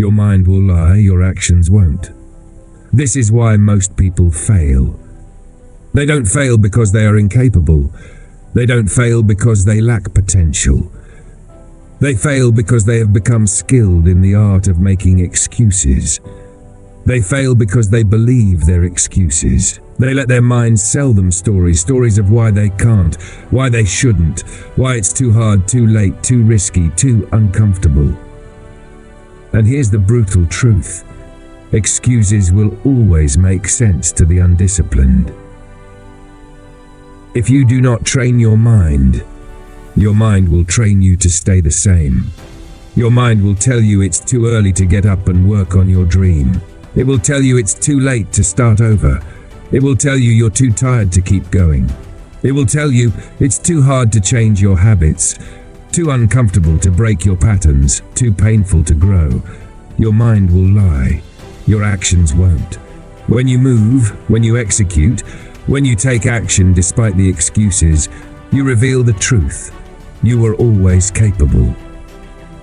Your mind will lie, your actions won't. This is why most people fail. They don't fail because they are incapable. They don't fail because they lack potential. They fail because they have become skilled in the art of making excuses. They fail because they believe their excuses. They let their minds sell them stories of why they can't, why they shouldn't, why it's too hard, too late, too risky, too uncomfortable. And here's the brutal truth. Excuses will always make sense to the undisciplined. If you do not train your mind will train you to stay the same. Your mind will tell you it's too early to get up and work on your dream. It will tell you it's too late to start over. It will tell you you're too tired to keep going. It will tell you it's too hard to change your habits, too uncomfortable to break your patterns, too painful to grow. Your mind will lie. Your actions won't. When you move, when you execute, when you take action despite the excuses, you reveal the truth. You are always capable.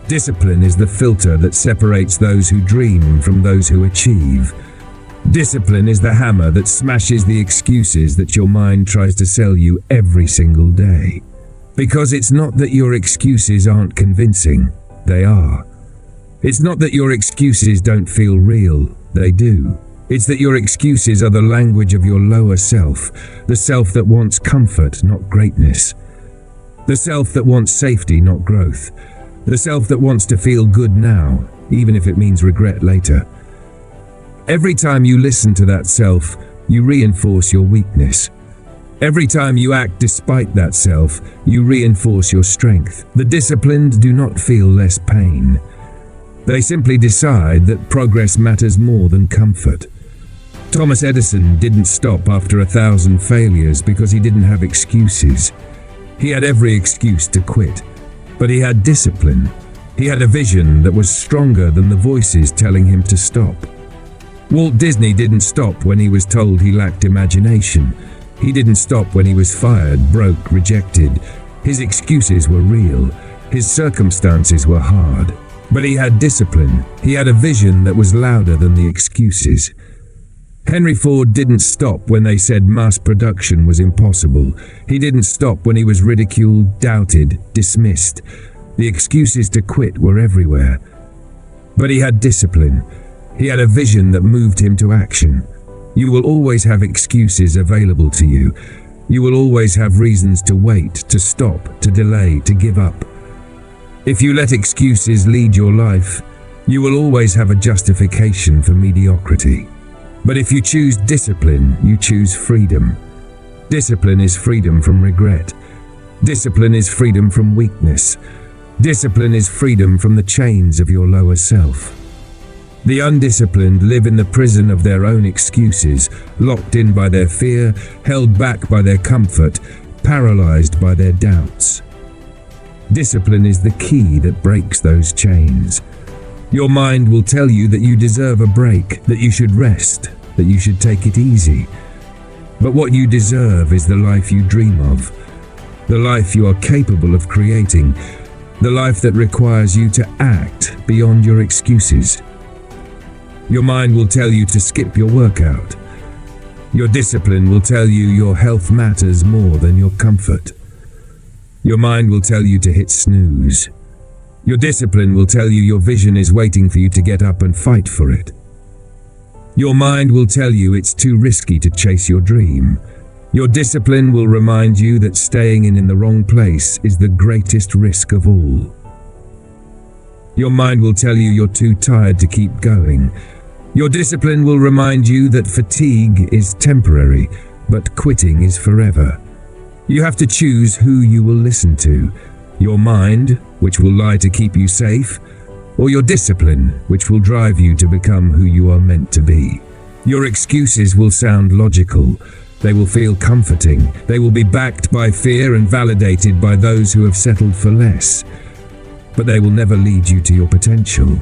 Discipline is the filter that separates those who dream from those who achieve. Discipline is the hammer that smashes the excuses that your mind tries to sell you every single day. Because it's not that your excuses aren't convincing, they are. It's not that your excuses don't feel real, they do. It's that your excuses are the language of your lower self, the self that wants comfort, not greatness. The self that wants safety, not growth. The self that wants to feel good now, even if it means regret later. Every time you listen to that self, you reinforce your weakness. Every time you act despite that self, you reinforce your strength. The disciplined do not feel less pain. They simply decide that progress matters more than comfort. Thomas Edison didn't stop after 1,000 failures because he didn't have excuses. He had every excuse to quit, but he had discipline. He had a vision that was stronger than the voices telling him to stop. Walt Disney didn't stop when he was told he lacked imagination. He didn't stop when he was fired, broke, rejected. His excuses were real. His circumstances were hard. But he had discipline. He had a vision that was louder than the excuses. Henry Ford didn't stop when they said mass production was impossible. He didn't stop when he was ridiculed, doubted, dismissed. The excuses to quit were everywhere. But he had discipline. He had a vision that moved him to action. You will always have excuses available to you. You will always have reasons to wait, to stop, to delay, to give up. If you let excuses lead your life, you will always have a justification for mediocrity. But if you choose discipline, you choose freedom. Discipline is freedom from regret. Discipline is freedom from weakness. Discipline is freedom from the chains of your lower self. The undisciplined live in the prison of their own excuses, locked in by their fear, held back by their comfort, paralyzed by their doubts. Discipline is the key that breaks those chains. Your mind will tell you that you deserve a break, that you should rest, that you should take it easy. But what you deserve is the life you dream of, the life you are capable of creating, the life that requires you to act beyond your excuses. Your mind will tell you to skip your workout. Your discipline will tell you your health matters more than your comfort. Your mind will tell you to hit snooze. Your discipline will tell you your vision is waiting for you to get up and fight for it. Your mind will tell you it's too risky to chase your dream. Your discipline will remind you that staying in the wrong place is the greatest risk of all. Your mind will tell you you're too tired to keep going. Your discipline will remind you that fatigue is temporary, but quitting is forever. You have to choose who you will listen to. Your mind, which will lie to keep you safe, or your discipline, which will drive you to become who you are meant to be. Your excuses will sound logical. They will feel comforting. They will be backed by fear and validated by those who have settled for less. But they will never lead you to your potential.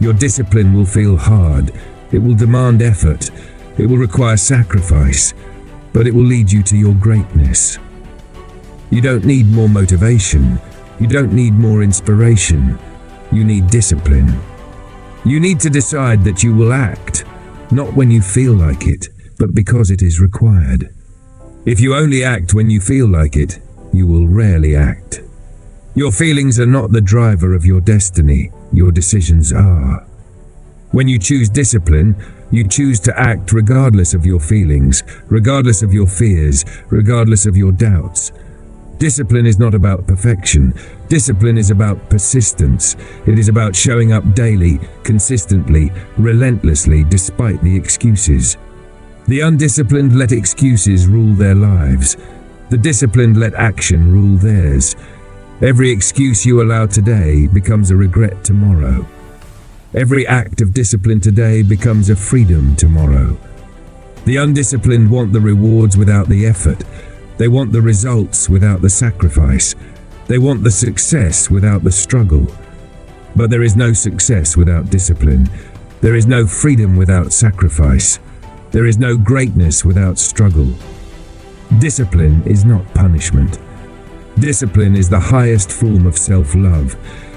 Your discipline will feel hard. It will demand effort. It will require sacrifice. But it will lead you to your greatness. You don't need more motivation. You don't need more inspiration. You need discipline. You need to decide that you will act, not when you feel like it, but because it is required. If you only act when you feel like it, you will rarely act. Your feelings are not the driver of your destiny, your decisions are. When you choose discipline, you choose to act regardless of your feelings, regardless of your fears, regardless of your doubts. Discipline is not about perfection. Discipline is about persistence. It is about showing up daily, consistently, relentlessly, despite the excuses. The undisciplined let excuses rule their lives. The disciplined let action rule theirs. Every excuse you allow today becomes a regret tomorrow. Every act of discipline today becomes a freedom tomorrow. The undisciplined want the rewards without the effort. They want the results without the sacrifice. They want the success without the struggle. But there is no success without discipline. There is no freedom without sacrifice. There is no greatness without struggle. Discipline is not punishment. Discipline is the highest form of self-love.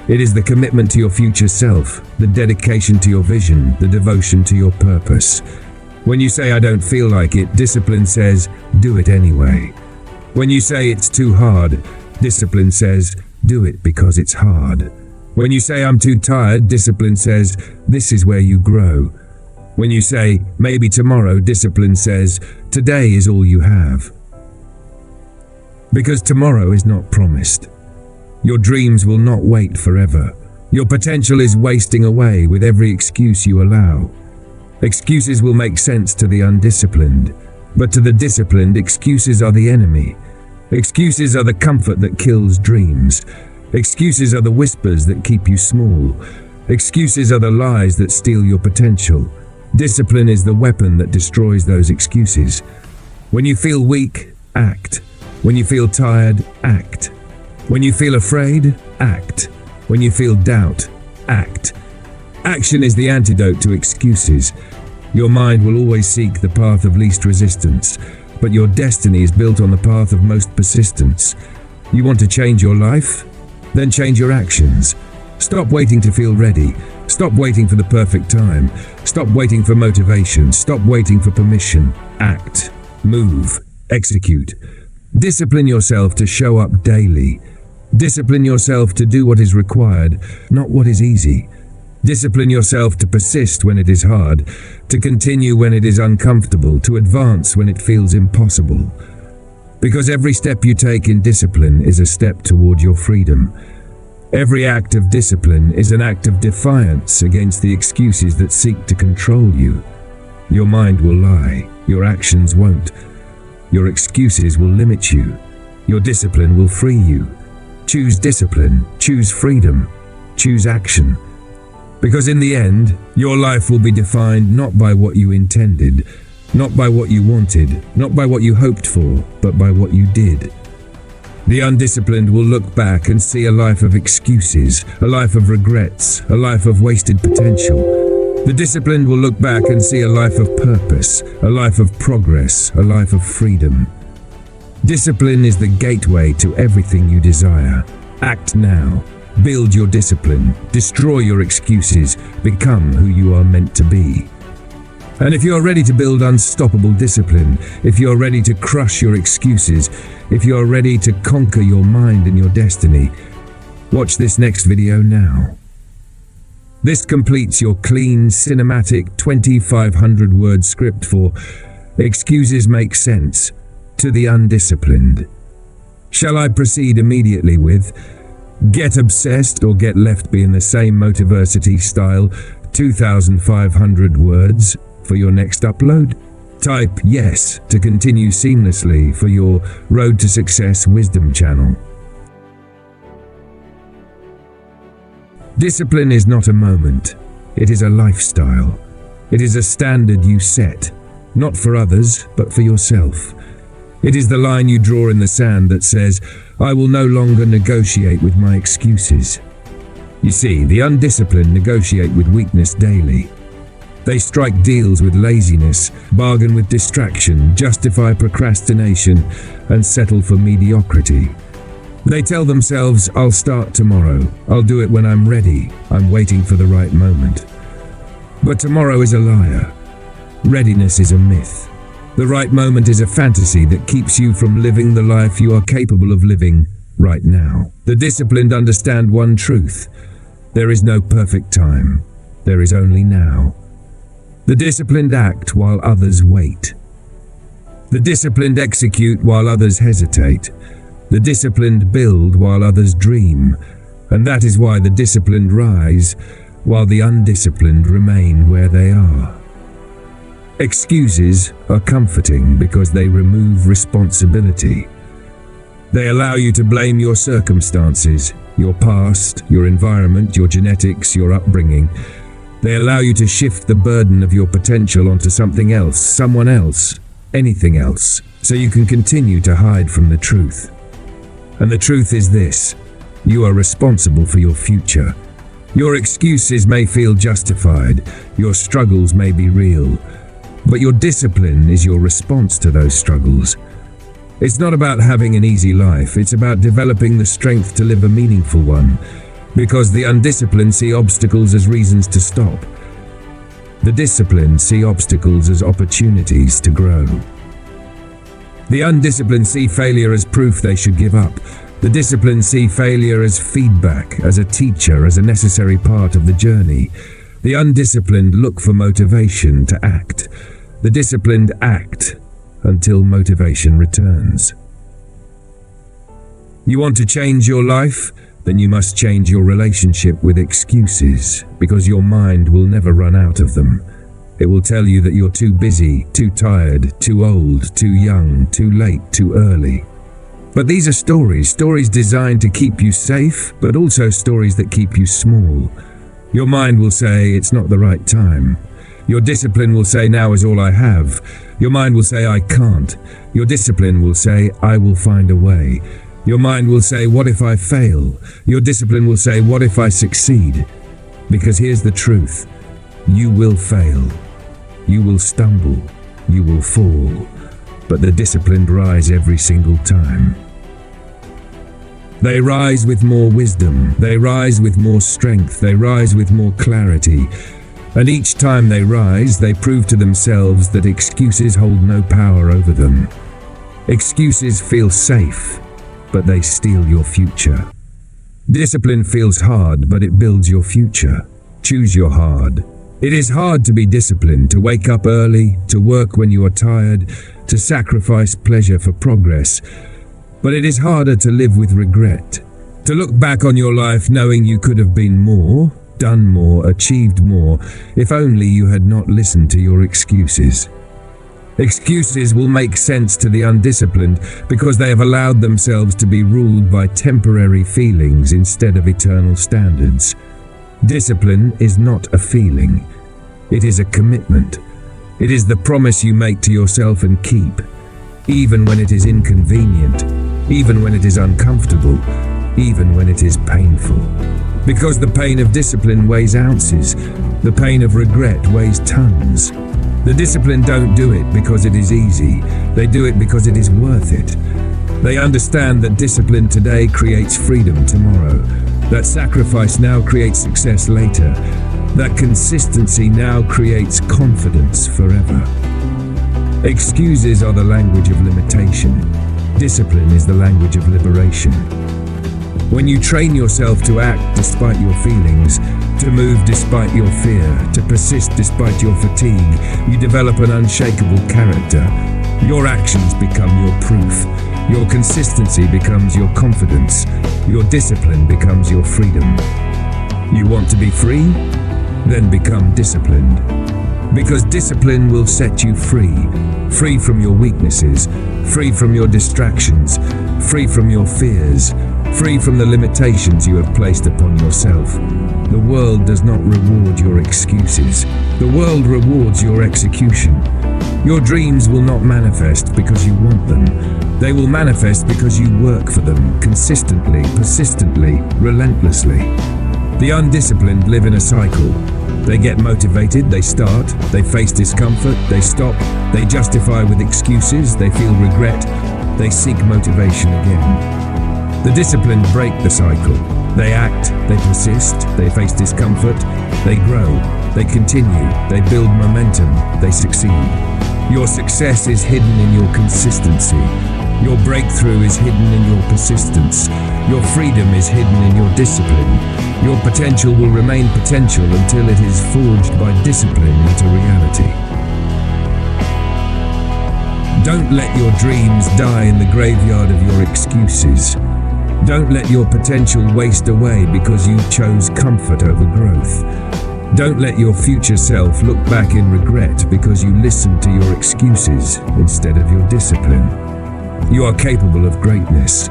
It is the commitment to your future self, the dedication to your vision, the devotion to your purpose. When you say, "I don't feel like it," discipline says, "Do it anyway." When you say it's too hard, discipline says, "Do it because it's hard." When you say, "I'm too tired," discipline says, "This is where you grow." When you say, "Maybe tomorrow," discipline says, "Today is all you have." Because tomorrow is not promised. Your dreams will not wait forever. Your potential is wasting away with every excuse you allow. Excuses will make sense to the undisciplined, but to the disciplined, excuses are the enemy. Excuses are the comfort that kills dreams. Excuses are the whispers that keep you small. Excuses are the lies that steal your potential. Discipline is the weapon that destroys those excuses. When you feel weak, act. When you feel tired, act. When you feel afraid, act. When you feel doubt, act. Action is the antidote to excuses. Your mind will always seek the path of least resistance, but your destiny is built on the path of most persistence. You want to change your life? Then change your actions. Stop waiting to feel ready. Stop waiting for the perfect time. Stop waiting for motivation. Stop waiting for permission. Act. Move. Execute. Discipline yourself to show up daily. Discipline yourself to do what is required, not what is easy. Discipline yourself to persist when it is hard, to continue when it is uncomfortable, to advance when it feels impossible. Because every step you take in discipline is a step toward your freedom. Every act of discipline is an act of defiance against the excuses that seek to control you. Your mind will lie, your actions won't. Your excuses will limit you. Your discipline will free you. Choose discipline, choose freedom, choose action. Because in the end, your life will be defined not by what you intended, not by what you wanted, not by what you hoped for, but by what you did. The undisciplined will look back and see a life of excuses, a life of regrets, a life of wasted potential. The disciplined will look back and see a life of purpose, a life of progress, a life of freedom. Discipline is the gateway to everything you desire. Act now. Build your discipline. Destroy your excuses. Become who you are meant to be. And if you are ready to build unstoppable discipline, if you are ready to crush your excuses, if you are ready to conquer your mind and your destiny, watch this next video now. This completes your clean, cinematic 2,500 word script for Excuses Make Sense to the Undisciplined. Shall I proceed immediately with Get Obsessed or Get Left Be in the same Motiversity style 2,500 words for your next upload? Type yes to continue seamlessly for your Road to Success Wisdom channel. Discipline is not a moment. It is a lifestyle. It is a standard you set, not for others, but for yourself. It is the line you draw in the sand that says, I will no longer negotiate with my excuses. You see, the undisciplined negotiate with weakness daily. They strike deals with laziness, bargain with distraction, justify procrastination, and settle for mediocrity. They tell themselves, I'll start tomorrow, I'll do it when I'm ready, I'm waiting for the right moment. But tomorrow is a liar. Readiness is a myth. The right moment is a fantasy that keeps you from living the life you are capable of living right now. The disciplined understand one truth. There is no perfect time. There is only now. The disciplined act while others wait. The disciplined execute while others hesitate. The disciplined build while others dream. And that is why the disciplined rise while the undisciplined remain where they are. Excuses are comforting because they remove responsibility. They allow you to blame your circumstances, your past, your environment, your genetics, your upbringing. They allow you to shift the burden of your potential onto something else, someone else, anything else, so you can continue to hide from the truth. And the truth is this: you are responsible for your future. Your excuses may feel justified, your struggles may be real, but your discipline is your response to those struggles. It's not about having an easy life, it's about developing the strength to live a meaningful one, because the undisciplined see obstacles as reasons to stop. The disciplined see obstacles as opportunities to grow. The undisciplined see failure as proof they should give up. The disciplined see failure as feedback, as a teacher, as a necessary part of the journey. The undisciplined look for motivation to act. The disciplined act until motivation returns. You want to change your life? Then you must change your relationship with excuses, because your mind will never run out of them. It will tell you that you're too busy, too tired, too old, too young, too late, too early. But these are stories designed to keep you safe, but also stories that keep you small. Your mind will say, it's not the right time. Your discipline will say, now is all I have. Your mind will say, I can't. Your discipline will say, I will find a way. Your mind will say, what if I fail? Your discipline will say, what if I succeed? Because here's the truth. You will fail. You will stumble. You will fall. But the disciplined rise every single time. They rise with more wisdom. They rise with more strength. They rise with more clarity. And each time they rise, they prove to themselves that excuses hold no power over them. Excuses feel safe, but they steal your future. Discipline feels hard, but it builds your future. Choose your hard. It is hard to be disciplined, to wake up early, to work when you are tired, to sacrifice pleasure for progress. But it is harder to live with regret, to look back on your life knowing you could have been more, done more, achieved more, if only you had not listened to your excuses. Excuses will make sense to the undisciplined because they have allowed themselves to be ruled by temporary feelings instead of eternal standards. Discipline is not a feeling. It is a commitment. It is the promise you make to yourself and keep, even when it is inconvenient, even when it is uncomfortable, even when it is painful. Because the pain of discipline weighs ounces, the pain of regret weighs tons. The disciplined don't do it because it is easy. They do it because it is worth it. They understand that discipline today creates freedom tomorrow. That sacrifice now creates success later. That consistency now creates confidence forever. Excuses are the language of limitation. Discipline is the language of liberation. When you train yourself to act despite your feelings, to move despite your fear, to persist despite your fatigue, you develop an unshakable character. Your actions become your proof. Your consistency becomes your confidence. Your discipline becomes your freedom. You want to be free? Then become disciplined. Because discipline will set you free. Free from your weaknesses, free from your distractions, free from your fears, free from the limitations you have placed upon yourself. The world does not reward your excuses. The world rewards your execution. Your dreams will not manifest because you want them. They will manifest because you work for them consistently, persistently, relentlessly. The undisciplined live in a cycle. They get motivated, they start, they face discomfort, they stop, they justify with excuses, they feel regret, they seek motivation again. The disciplined break the cycle. They act, they persist, they face discomfort, they grow, They continue, they build momentum, they succeed. Your success is hidden in your consistency. Your breakthrough is hidden in your persistence. Your freedom is hidden in your discipline. Your potential will remain potential until it is forged by discipline into reality. Don't let your dreams die in the graveyard of your excuses. Don't let your potential waste away because you chose comfort over growth. Don't let your future self look back in regret because you listened to your excuses instead of your discipline. You are capable of greatness,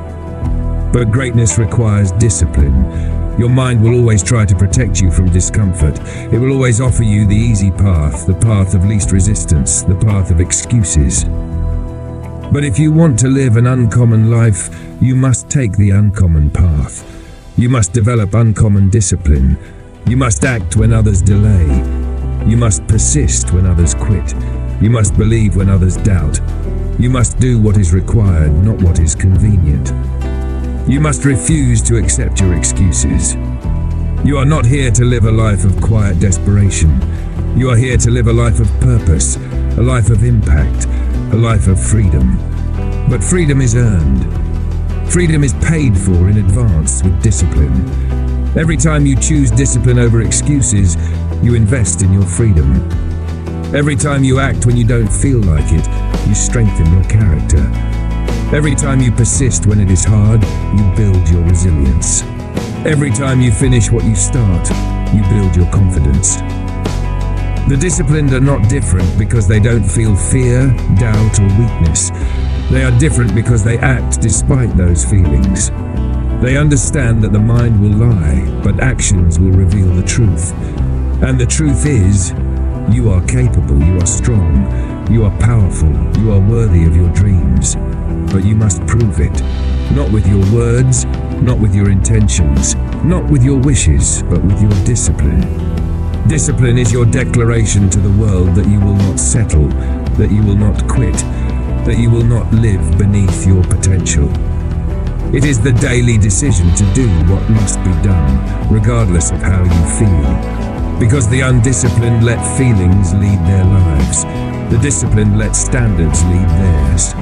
but greatness requires discipline. Your mind will always try to protect you from discomfort. It will always offer you the easy path, the path of least resistance, the path of excuses. But if you want to live an uncommon life, you must take the uncommon path. You must develop uncommon discipline. You must act when others delay. You must persist when others quit. You must believe when others doubt. You must do what is required, not what is convenient. You must refuse to accept your excuses. You are not here to live a life of quiet desperation. You are here to live a life of purpose, a life of impact, a life of freedom. But freedom is earned. Freedom is paid for in advance with discipline. Every time you choose discipline over excuses, you invest in your freedom. Every time you act when you don't feel like it, you strengthen your character. Every time you persist when it is hard, you build your resilience. Every time you finish what you start, you build your confidence. The disciplined are not different because they don't feel fear, doubt, or weakness. They are different because they act despite those feelings. They understand that the mind will lie, but actions will reveal the truth. And the truth is, you are capable, you are strong, you are powerful, you are worthy of your dreams. But you must prove it, not with your words, not with your intentions, not with your wishes, but with your discipline. Discipline is your declaration to the world that you will not settle, that you will not quit, that you will not live beneath your potential. It is the daily decision to do what must be done, regardless of how you feel. Because the undisciplined let feelings lead their lives. The disciplined let standards lead theirs.